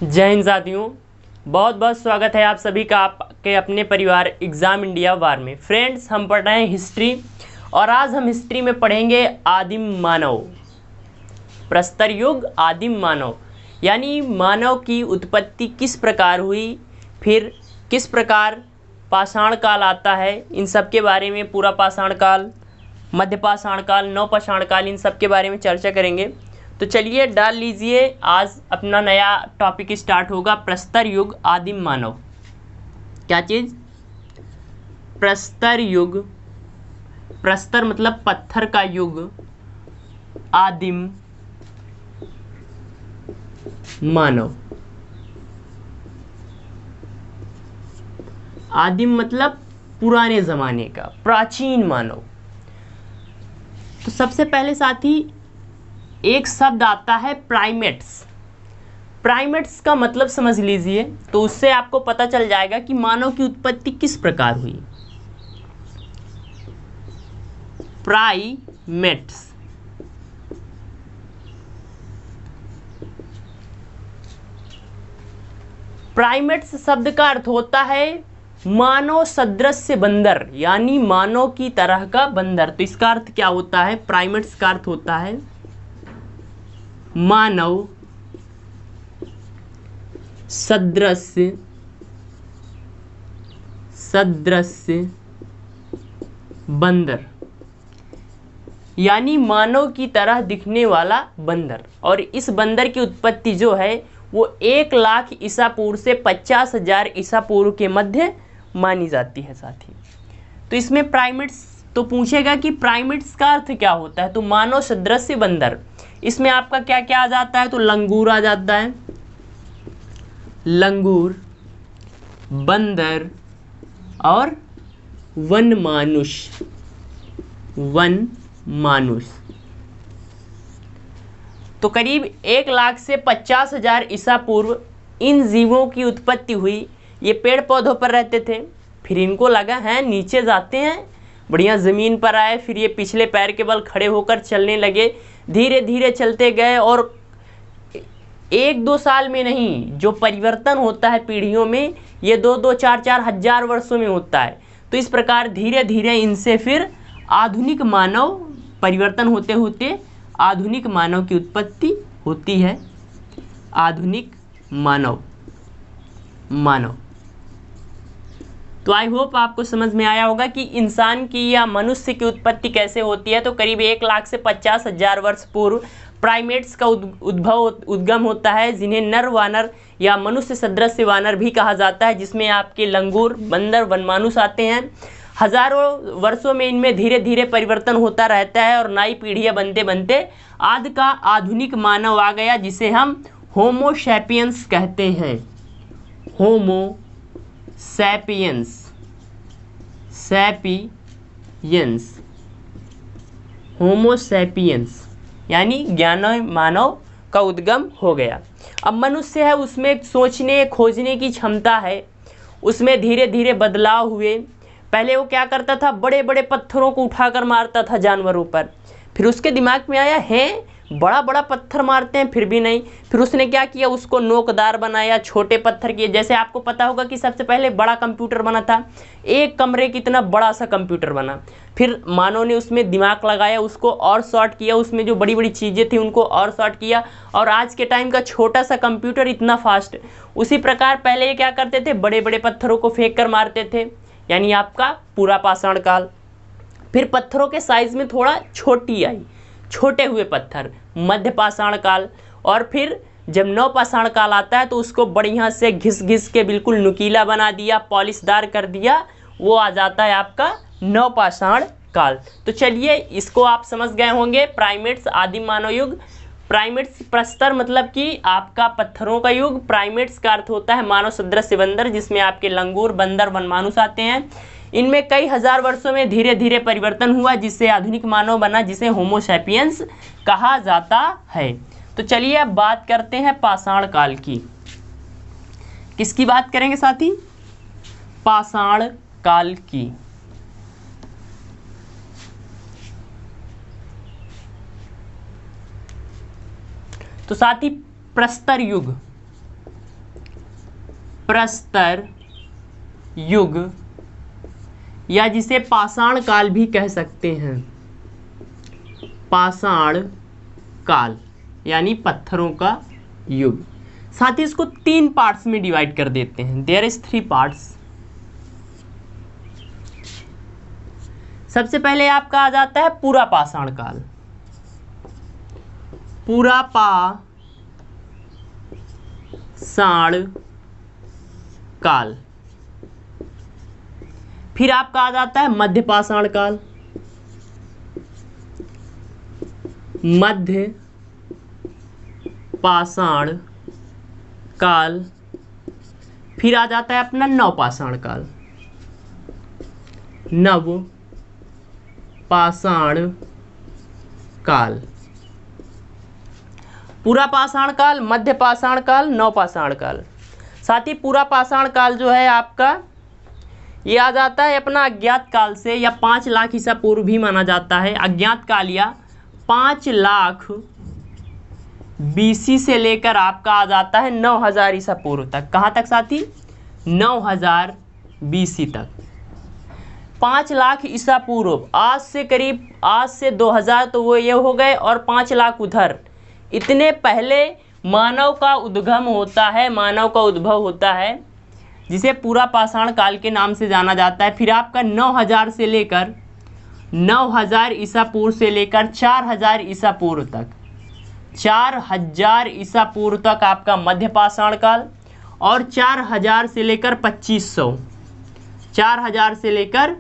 जय हिंद साथियों, बहुत बहुत स्वागत है आप सभी का आपके अपने परिवार एग्ज़ाम इंडिया वार में। फ्रेंड्स, हम पढ़ रहे हैं हिस्ट्री और आज हम हिस्ट्री में पढ़ेंगे आदिम मानव, प्रस्तर युग, आदिम मानव यानी मानव की उत्पत्ति किस प्रकार हुई, फिर किस प्रकार पाषाण काल आता है, इन सब के बारे में पूरा पाषाण काल, मध्य पाषाण काल, नवपाषाण काल, इन सब के बारे में चर्चा करेंगे। तो चलिए डाल लीजिए, आज अपना नया टॉपिक स्टार्ट होगा, प्रस्तर युग, आदिम मानव। क्या चीज़? प्रस्तर युग, प्रस्तर मतलब पत्थर का युग, आदिम मानव। आदिम मतलब पुराने ज़माने का, प्राचीन मानव। तो सबसे पहले साथी एक शब्द आता है प्राइमेट्स। प्राइमेट्स का मतलब समझ लीजिए, तो उससे आपको पता चल जाएगा कि मानव की उत्पत्ति किस प्रकार हुई। प्राइमेट्स, प्राइमेट्स शब्द का अर्थ होता है मानव सदृश बंदर, यानी मानव की तरह का बंदर। तो इसका अर्थ क्या होता है? प्राइमेट्स का अर्थ होता है मानव सदृश बंदर, यानी मानव की तरह दिखने वाला बंदर। और इस बंदर की उत्पत्ति जो है वो 1 लाख ईसा पूर्व से 50,000 ईसा पूर्व के मध्य मानी जाती है साथी। तो इसमें प्राइमेट्स तो पूछेगा कि प्राइमेट्स का अर्थ क्या होता है, तो मानव सदृश बंदर। इसमें आपका क्या क्या आ जाता है? तो लंगूर आ जाता है, लंगूर, बंदर और वन मानुष, वन मानुष। तो करीब 1 लाख से 50,000 ईसा पूर्व इन जीवों की उत्पत्ति हुई। ये पेड़ पौधों पर रहते थे, फिर इनको लगा है नीचे जाते हैं, बढ़िया ज़मीन पर आए, फिर ये पिछले पैर के बल खड़े होकर चलने लगे। धीरे धीरे चलते गए और 1-2 साल में नहीं, जो परिवर्तन होता है पीढ़ियों में, ये 2-2, 4-4 हजार वर्षों में होता है। तो इस प्रकार धीरे धीरे इनसे फिर आधुनिक मानव, परिवर्तन होते होते आधुनिक मानव की उत्पत्ति होती है। आधुनिक मानव, तो आई होप आपको समझ में आया होगा कि इंसान की या मनुष्य की उत्पत्ति कैसे होती है। तो करीब 1 लाख से 50,000 वर्ष पूर्व प्राइमेट्स का उद्गम होता है, जिन्हें नर वानर या मनुष्य सदृश वानर भी कहा जाता है, जिसमें आपके लंगूर, बंदर, वनमानुष आते हैं। हजारों वर्षों में इनमें धीरे धीरे परिवर्तन होता रहता है और नई पीढ़ियां बनते बनते आज का आधुनिक मानव आ गया, जिसे हम होमो सैपियंस कहते हैं। होमो सैपियंस, होमो सैपियंस यानी ज्ञानी मानव का उद्गम हो गया। अब मनुष्य है, उसमें सोचने खोजने की क्षमता है, उसमें धीरे धीरे बदलाव हुए। पहले वो क्या करता था? बड़े बड़े पत्थरों को उठाकर मारता था जानवरों पर। फिर उसके दिमाग में आया है बड़ा बड़ा पत्थर मारते हैं फिर भी नहीं। फिर उसने क्या किया? उसको नोकदार बनाया, छोटे पत्थर किए। जैसे आपको पता होगा कि सबसे पहले बड़ा कंप्यूटर बना था, एक कमरे की इतना बड़ा सा कंप्यूटर बना। फिर मानव ने उसमें दिमाग लगाया, उसको और शॉर्ट किया, उसमें जो बड़ी बड़ी चीज़ें थी उनको और शॉर्ट किया, और आज के टाइम का छोटा सा कंप्यूटर इतना फास्ट। उसी प्रकार पहले ये क्या करते थे? बड़े बड़े पत्थरों को फेंक कर मारते थे, यानी आपका पूरा पाषाण काल। फिर पत्थरों के साइज में थोड़ा छोटी आई, छोटे हुए पत्थर, मध्य पाषाण काल। और फिर जब नवपाषाण काल आता है तो उसको बढ़िया से घिस घिस के बिल्कुल नुकीला बना दिया, पॉलिशदार कर दिया, वो आ जाता है आपका नवपाषाण काल। तो चलिए, इसको आप समझ गए होंगे। प्राइमेट्स, आदिम मानव युग। प्राइमेट्स, प्रस्तर मतलब कि आपका पत्थरों का युग। प्राइमेट्स का अर्थ होता है मानव सदृश बंदर, जिसमें आपके लंगूर, बंदर, वनमानुष आते हैं। इनमें कई हजार वर्षों में धीरे धीरे परिवर्तन हुआ, जिससे आधुनिक मानव बना, जिसे होमो सैपियंस कहा जाता है। तो चलिए अब बात करते हैं पाषाण काल की। किसकी बात करेंगे साथी? पाषाण काल की। तो साथ ही प्रस्तर युग, प्रस्तर युग या जिसे पाषाण काल भी कह सकते हैं, पाषाण काल यानी पत्थरों का युग। साथ ही इसको 3 पार्ट्स में डिवाइड कर देते हैं। There is 3 parts. सबसे पहले आपका आ जाता है पूरा पाषाण काल, पूरा पाषाण काल। फिर आपका आ जाता है मध्य पाषाण काल, मध्य पाषाण काल। फिर आ जाता है अपना नव पाषाण काल, नव पाषाण काल। पूरा पाषाण काल, मध्य पाषाण काल, नव पाषाण काल। साथ ही पूरा पाषाण काल जो है आपका ये आ जाता है अपना अज्ञात काल से, या 5 लाख ईसा पूर्व भी माना जाता है। अज्ञात काल या 5 लाख BC से लेकर आपका आ जाता है 9000 ईसा पूर्व तक। कहाँ तक साथी? 9000 BC तक। 5 लाख ईसा पूर्व, आज से करीब, आज से 2000 तो वो ये हो गए, और 5 लाख उधर। इतने पहले मानव का उद्गम होता है, मानव का उद्भव होता है, जिसे पूरा पाषाण काल के नाम से जाना जाता है। फिर आपका 9000 से लेकर 9000 ईसा पूर्व से लेकर 4000 ईसा पूर्व तक, 4000 ईसा पूर्व तक आपका मध्य पाषाण काल, और 4000 से लेकर 2500, 4000 से लेकर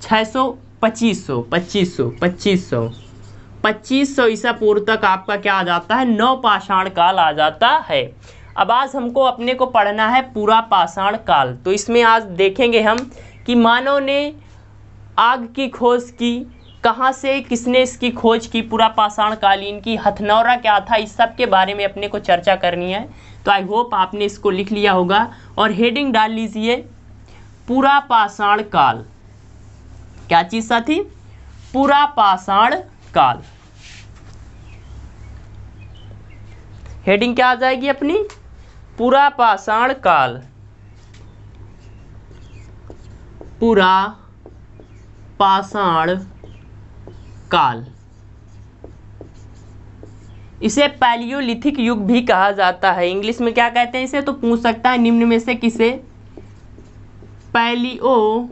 600, 2500 ईसा पूर्व तक आपका क्या आ जाता है? नव पाषाण काल आ जाता है। अब आज हमको अपने को पढ़ना है पूरा पाषाण काल। तो इसमें आज देखेंगे हम कि मानव ने आग की खोज की, कहाँ से, किसने इसकी खोज की, पूरा पाषाण कालीन की हथनौरा क्या था, इस सब के बारे में अपने को चर्चा करनी है। तो आई होप आपने इसको लिख लिया होगा और हेडिंग डाल लीजिए पूरा पाषाण काल। क्या चीज साथी? पूरा पाषाण काल। हेडिंग क्या आ जाएगी अपनी? पूरा पाषाण काल, पूरा पाषाण काल। इसे पैलियोलिथिक युग भी कहा जाता है। इंग्लिश में क्या कहते हैं इसे? तो पूछ सकता है निम्न में से किसे पैलियोलिथिक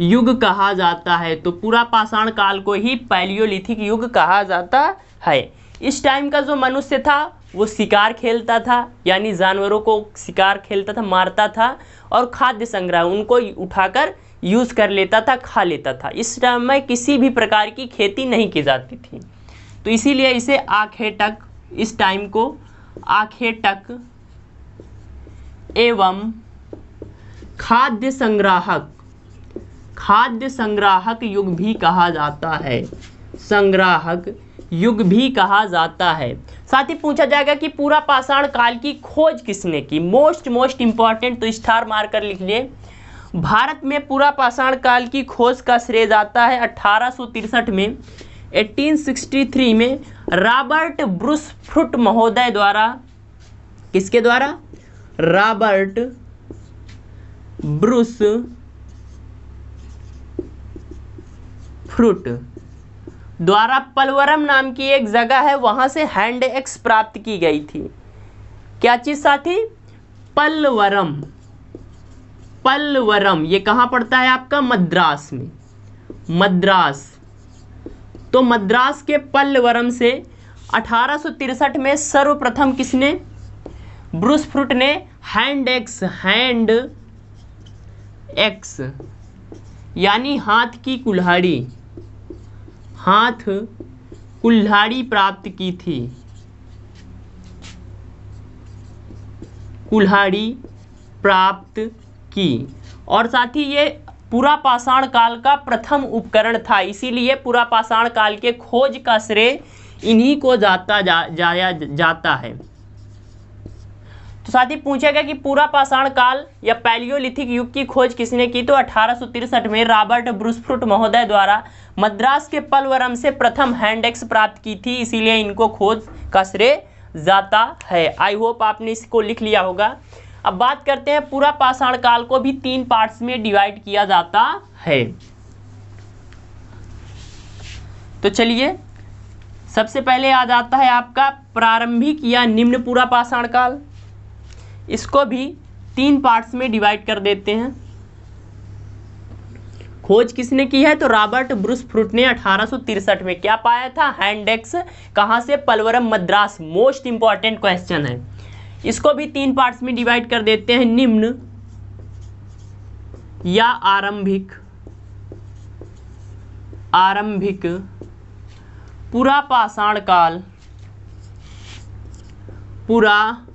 युग कहा जाता है। तो पूरा पाषाण काल को ही पैलियोलिथिक युग कहा जाता है। इस टाइम का जो मनुष्य था वो शिकार खेलता था, यानी जानवरों को शिकार खेलता था, मारता था, और खाद्य संग्रह उनको उठाकर यूज कर लेता था, खा लेता था। इस टाइम में किसी भी प्रकार की खेती नहीं की जाती थी, तो इसीलिए इसे आखेटक, इस टाइम को आखेटक एवं खाद्य संग्राहक युग भी कहा जाता है। संग्राहक युग भी कहा जाता है। साथ ही पूछा जाएगा कि पूरा पाषाण काल की खोज किसने की? मोस्ट इंपॉर्टेंट, तो स्टार मारकर लिख लिए। भारत में पूरा पाषाण काल की खोज का श्रेय जाता है 1863 में, 1863 में रॉबर्ट ब्रूस फ्रूट महोदय द्वारा। किसके द्वारा? रॉबर्ट ब्रूस फ्रूट द्वारा पलवरम नाम की एक जगह है, वहां से हैंड एक्स प्राप्त की गई थी। क्या चीज साथी? पलवरम। पलवरम ये कहां पड़ता है आपका? मद्रास में, मद्रास। तो मद्रास के पलवरम से 1863 में सर्वप्रथम किसने? ब्रूस फ्रूट ने हैंड एक्स यानी हाथ की कुल्हाड़ी, हाथ कुल्हाड़ी प्राप्त की थी। कुल्हाड़ी प्राप्त की, और साथ ही ये पूरा पाषाण काल का प्रथम उपकरण था, इसीलिए पूरा पाषाण काल के खोज का श्रेय इन्हीं को जाया जाता है। तो साथ ही पूछेगा कि पूरा पाषाण काल या पैलियोलिथिक युग की खोज किसने की? तो 1863 में रॉबर्ट ब्रूस फ्रूट महोदय द्वारा मद्रास के पलवरम से प्रथम हैंड एक्स प्राप्त की थी, इसीलिए इनको खोज का श्रेय जाता है। आई होप आपने इसको लिख लिया होगा। अब बात करते हैं, पूरा पाषाण काल को भी 3 पार्ट्स में डिवाइड किया जाता है। तो चलिए, सबसे पहले आ जाता है आपका प्रारंभिक या निम्न पूरा पाषाण काल। इसको भी 3 पार्ट्स में डिवाइड कर देते हैं। खोज किसने की है? तो रॉबर्ट ब्रूस फ्रूट ने 1863 में क्या पाया था? Hand axe. कहाँ से? पलवरम, मद्रास। मोस्ट इंपॉर्टेंट क्वेश्चन है। इसको भी 3 पार्ट्स में डिवाइड कर देते हैं, निम्न या आरंभिक पूरा पाषाण काल, पूरा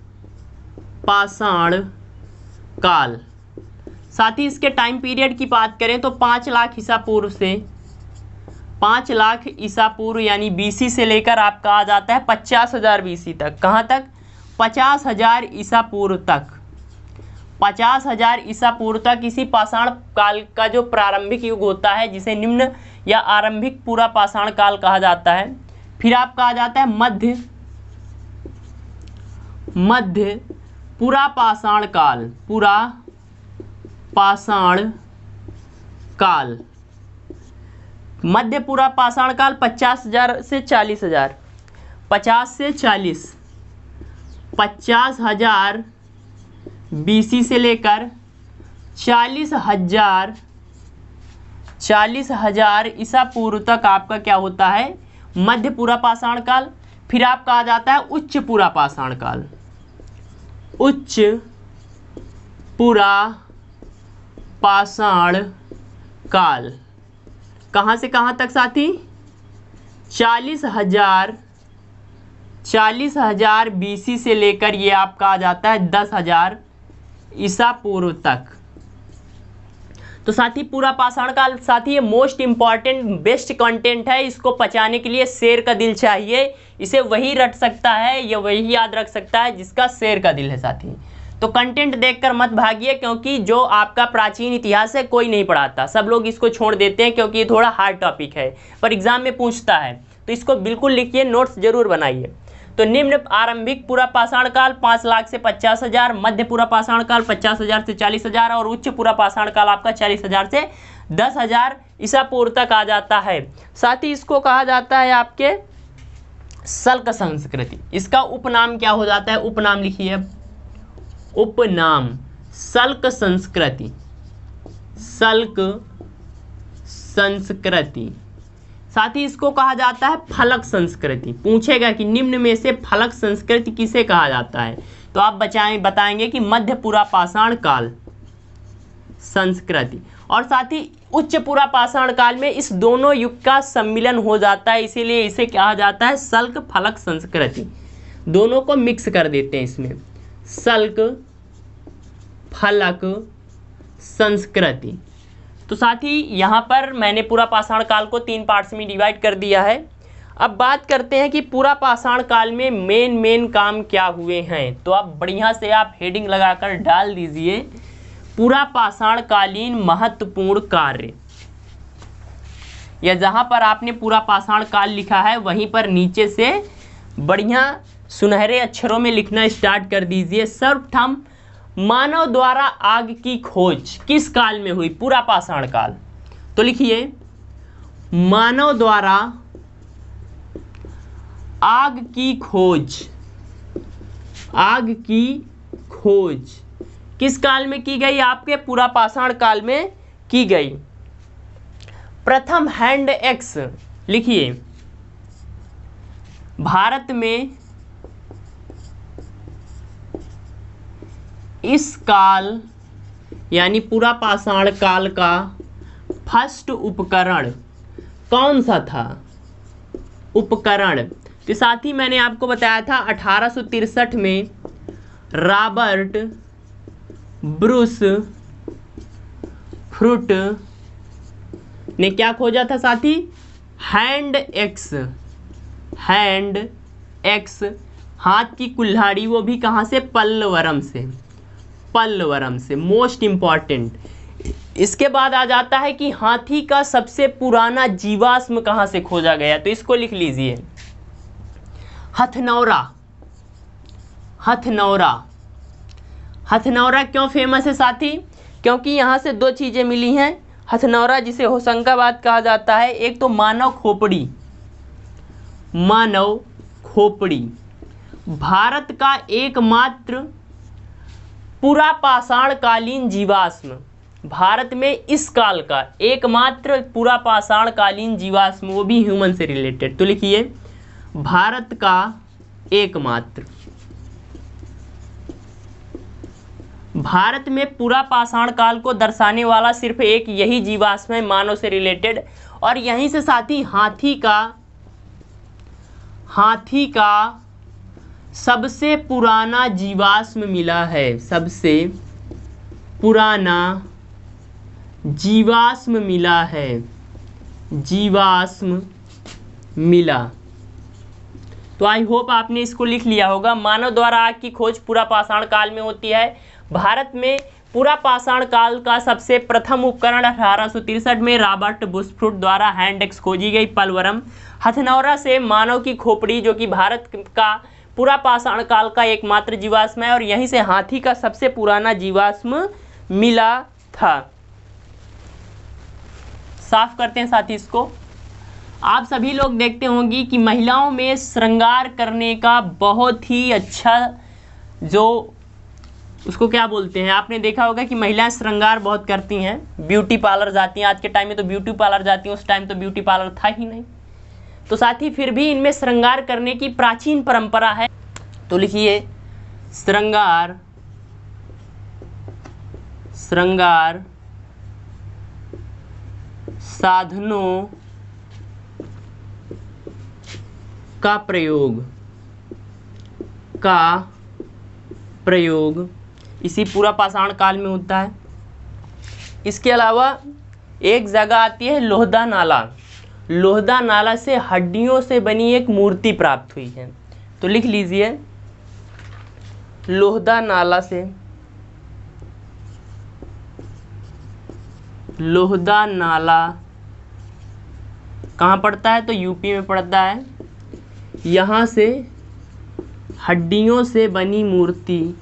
पाषाण काल। साथ ही इसके टाइम पीरियड की बात करें तो 5 लाख ईसा पूर्व से 5 लाख ईसा पूर्व यानी बीसी से लेकर आपका आ जाता है 50,000 बीसी तक। कहाँ तक? 50,000 ईसा पूर्व तक। 50,000 ईसा पूर्व तक इसी पाषाण काल का जो प्रारंभिक युग होता है, जिसे निम्न या आरंभिक पूरा पाषाण काल कहा जाता है। फिर आपका आ जाता है मध्य पूरा पाषाण काल, पूरा पाषाण काल। मध्य पूरा पाषाण काल 50,000 से 40,000, 50 से 40, 50,000 बीसी से लेकर 40,000 ईसा पूर्व तक आपका क्या होता है? मध्य पूरा पाषाण काल। फिर आपका आ जाता है उच्च पूरा पाषाण काल, उच्च पूरा पाषाण काल। कहाँ से कहाँ तक साथी? 40,000 बीसी से लेकर ये आपका आ जाता है 10,000 ईसा पूर्व तक। तो साथी पूरा पाषाण काल साथी ये मोस्ट इंपॉर्टेंट बेस्ट कंटेंट है। इसको पचाने के लिए शेर का दिल चाहिए। इसे वही रट सकता है या वही याद रख सकता है जिसका शेर का दिल है साथी। तो कंटेंट देखकर मत भागिए, क्योंकि जो आपका प्राचीन इतिहास है कोई नहीं पढ़ाता, सब लोग इसको छोड़ देते हैं क्योंकि ये थोड़ा हार्ड टॉपिक है, पर एग्जाम में पूछता है। तो इसको बिल्कुल लिखिए, नोट्स जरूर बनाइए। तो निम्न आरंभिक पूरा पाषाण काल 5 लाख से 50,000, मध्य पूरा पाषाण काल 50,000 से 40,000 और उच्च पूरा पाषाण काल आपका 40,000 से 10,000 ईसा पूर्व तक आ जाता है। साथ ही इसको कहा जाता है आपके सल्क संस्कृति। इसका उपनाम क्या हो जाता है? उपनाम लिखिए, उपनाम सल्क संस्कृति, सल्क संस्कृति। साथ ही इसको कहा जाता है फलक संस्कृति। पूछेगा कि निम्न में से फलक संस्कृति किसे कहा जाता है, तो आप बताएंगे कि मध्य पूरा पाषाण काल संस्कृति। और साथ ही उच्च पूरा पाषाण काल में इस दोनों युग का सम्मिलन हो जाता है, इसीलिए इसे कहा जाता है सल्क फलक संस्कृति। दोनों को मिक्स कर देते हैं इसमें, सल्क फलक संस्कृति। तो साथ ही यहाँ पर मैंने पूरा पाषाण काल को 3 पार्ट्स में डिवाइड कर दिया है। अब बात करते हैं कि पूरा पाषाण काल में मेन काम क्या हुए हैं। तो आप बढ़िया से आप हेडिंग लगाकर डाल दीजिए, पूरा पाषाण कालीन महत्वपूर्ण कार्य, या जहाँ पर आपने पूरा पाषाण काल लिखा है वहीं पर नीचे से बढ़िया सुनहरे अक्षरों में लिखना स्टार्ट कर दीजिए। सर्वप्रथम मानव द्वारा आग की खोज किस काल में हुई? पूरा पाषाण काल। तो लिखिए, मानव द्वारा आग की खोज, आग की खोज किस काल में की गई? आपके पूरा पाषाण काल में की गई। प्रथम हैंड एक्स लिखिए, भारत में इस काल यानी पूरा पाषाण काल का फर्स्ट उपकरण कौन सा था? उपकरण के साथ ही मैंने आपको बताया था 1863 में रॉबर्ट ब्रूस फ्रूट ने क्या खोजा था साथी? Hand axe. हैंड एक्स, हाथ की कुल्हाड़ी, वो भी कहाँ से? पल्लवरम से। पल्लवरम से। मोस्ट इंपॉर्टेंट, इसके बाद आ जाता है कि हाथी का सबसे पुराना जीवाश्म कहाँ से खोजा गया, तो इसको लिख लीजिए हथनौरा। हथनौरा, हथनौरा क्यों फेमस है साथी? क्योंकि यहाँ से दो चीज़ें मिली हैं। हथनौरा जिसे होशंगाबाद कहा जाता है, एक तो मानव खोपड़ी, मानव खोपड़ी भारत का एकमात्र पुरापाषाण कालीन जीवाश्म, भारत में इस काल का एकमात्र पुरापाषाण कालीन जीवाश्म, वो भी ह्यूमन से रिलेटेड। तो लिखिए भारत का एकमात्र, भारत में पुरापाषाण काल को दर्शाने वाला सिर्फ एक यही जीवाश्म है मानव से रिलेटेड। और यहीं से साथी हाथी का सबसे पुराना जीवाश्म मिला है, सबसे पुराना जीवाश्म मिला है, जीवाश्म मिला। तो आई होप आपने इसको लिख लिया होगा। मानव द्वारा आग की खोज पुरापाषाण काल में होती है। भारत में पुरापाषाण काल का सबसे प्रथम उपकरण 1863 में रॉबर्ट बुशफूट द्वारा हैंड एक्स खोजी गई पलवरम। हथनौरा से मानव की खोपड़ी, जो कि भारत का पुरापाषाण काल का एकमात्र जीवाश्म है, और यहीं से हाथी का सबसे पुराना जीवाश्म मिला था। साफ करते हैं साथी इसको। आप सभी लोग देखते होंगे कि महिलाओं में श्रृंगार करने का बहुत ही अच्छा, जो उसको क्या बोलते हैं, आपने देखा होगा कि महिलाएं श्रृंगार बहुत करती हैं, ब्यूटी पार्लर जाती हैं। आज के टाइम में तो ब्यूटी पार्लर जाती हैं, उस टाइम तो ब्यूटी पार्लर था ही नहीं। तो साथी फिर भी इनमें श्रृंगार करने की प्राचीन परंपरा है। तो लिखिए श्रृंगार, श्रृंगार साधनों का प्रयोग इसी पुरापाषाण काल में होता है। इसके अलावा एक जगह आती है लोहदा नाला। लोहदा नाला से हड्डियों से बनी एक मूर्ति प्राप्त हुई है। तो लिख लीजिए लोहदा नाला से, लोहदा नाला कहाँ पड़ता है? तो यूपी में पड़ता है। यहाँ से हड्डियों से बनी मूर्ति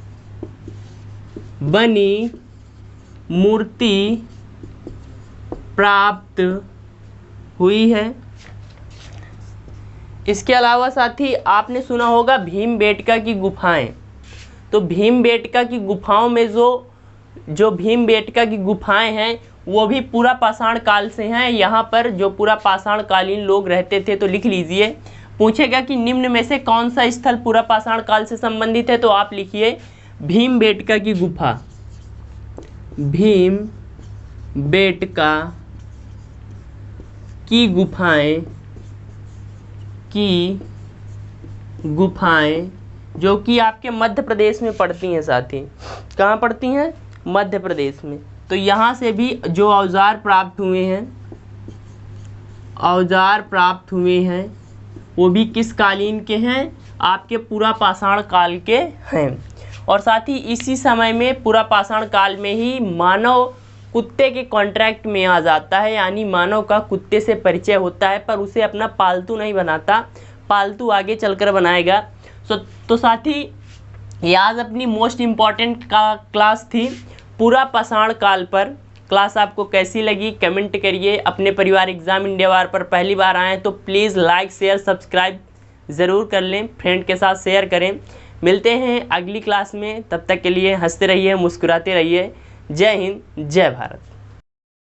प्राप्त हुई है। इसके अलावा साथी आपने सुना होगा भीमबेटका की गुफाएं। तो भीमबेटका की गुफाओं में जो भीमबेटका की गुफाएं हैं वो भी पुरापाषाण काल से हैं। यहाँ पर जो पुरापाषाण कालीन लोग रहते थे। तो लिख लीजिए, पूछेगा कि निम्न में से कौन सा स्थल पुरापाषाण काल से संबंधित है, तो आप लिखिए भीमबेटका की गुफा। भीमबेटका की गुफाएं जो कि आपके मध्य प्रदेश में पड़ती हैं साथी। कहाँ पड़ती हैं? मध्य प्रदेश में। तो यहाँ से भी जो औजार प्राप्त हुए हैं वो भी किस कालीन के हैं? आपके पुरापाषाण काल के हैं। और साथ ही इसी समय में पुरापाषाण काल में ही मानव कुत्ते के कॉन्ट्रैक्ट में आ जाता है, यानी मानव का कुत्ते से परिचय होता है, पर उसे अपना पालतू नहीं बनाता, पालतू आगे चलकर बनाएगा। तो साथी ये आज अपनी मोस्ट इम्पॉर्टेंट क्लास थी पुरापाषाण काल पर। क्लास आपको कैसी लगी कमेंट करिए। अपने परिवार एग्जाम इंडिया वार पर पहली बार आएँ तो प्लीज़ लाइक शेयर सब्सक्राइब ज़रूर कर लें, फ्रेंड के साथ शेयर करें। मिलते हैं अगली क्लास में, तब तक के लिए हंसते रहिए, मुस्कुराते रहिए। जय हिंद, जय भारत।